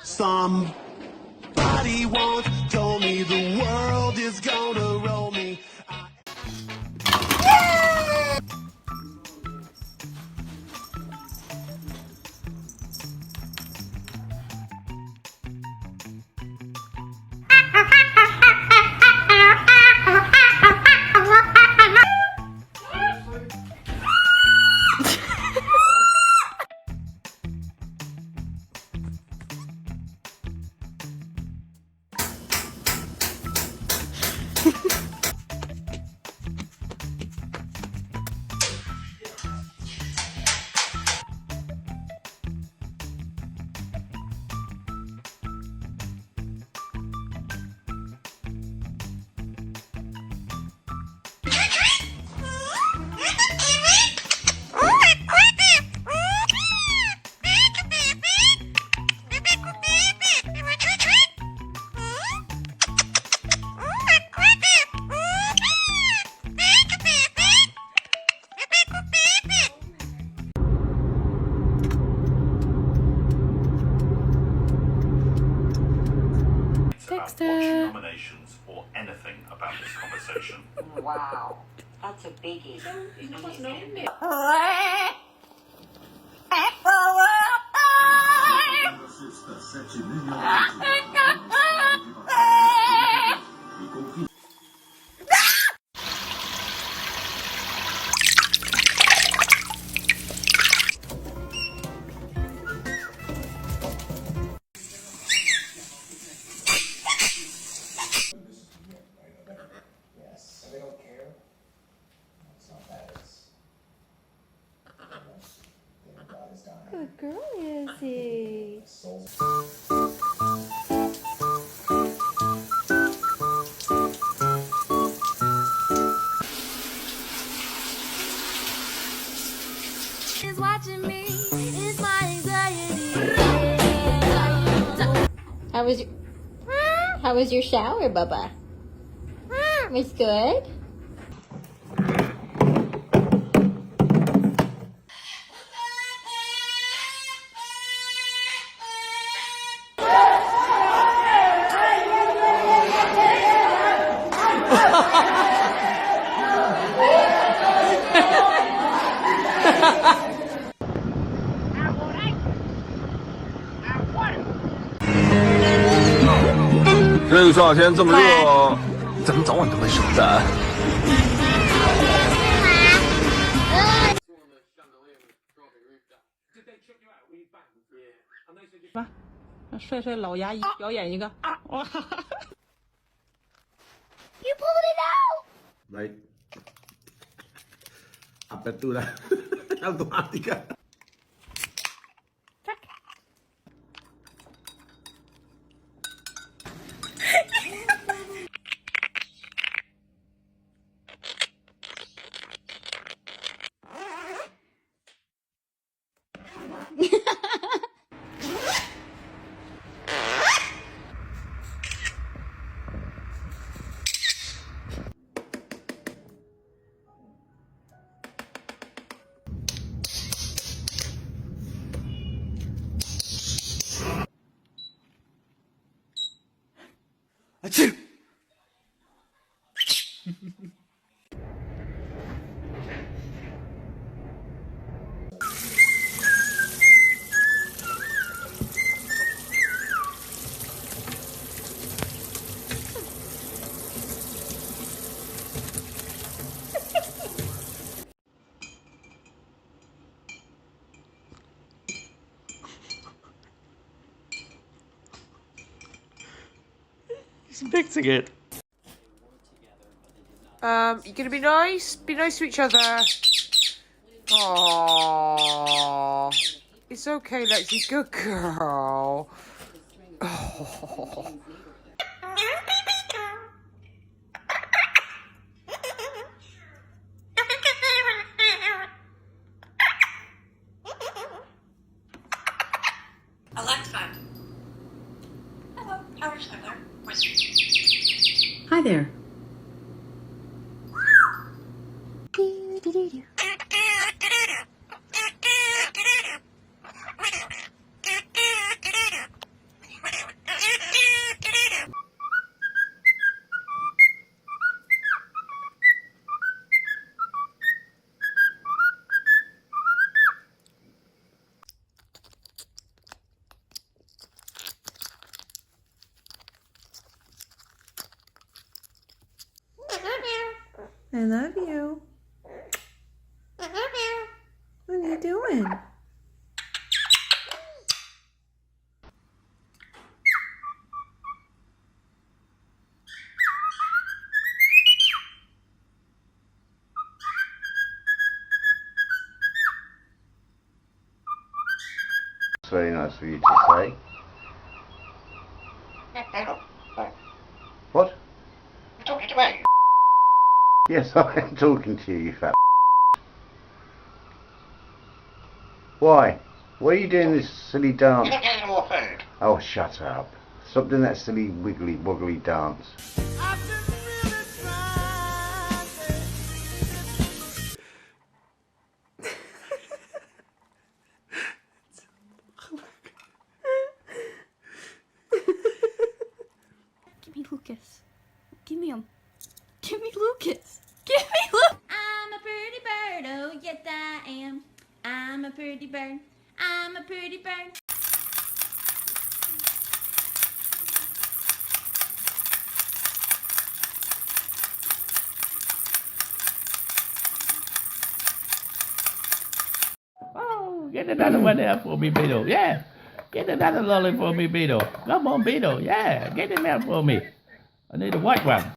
Somebody once told me the world is gonna roll me. Nominations or anything about this conversation. Wow, that's a biggie. They don't care. It's not that. It's their God is dying. Good girl, Izzy. Soul. Is watching me. Is my anxiety. How was your shower, Bubba? Was good?这个夏天这么热，咱们早晚都会熟的。吧，让帅帅老牙医表演一个啊！哇You pulled it out! Baik. Apa itu lah? Automatika. Achoo! He's mixing it. You gonna be nice? Be nice to each other. Aww. It's okay, Lexi. Good girl. Oh. Alexa. Hello, Howard Schindler. Hi there. I love you. What are you doing? It's very nice of you to say. What? You're talking to me. Yes, I am talking to you, you fat. Why? Why are you doing this silly dance? You're not getting more food. Oh, shut up. Stop doing that silly wiggly woggly dance. I've just really tried, Give me Lucas. Give me him. Give me Lucas. Give me Lucas. I'm a pretty bird. Oh, yes, I am. I'm a pretty bird. I'm a pretty bird. Oh, get another one there for me, Beetle. Yeah. Get another lolly for me, Beetle. Come on, Beetle. Yeah. Get it out for me. I need a white one.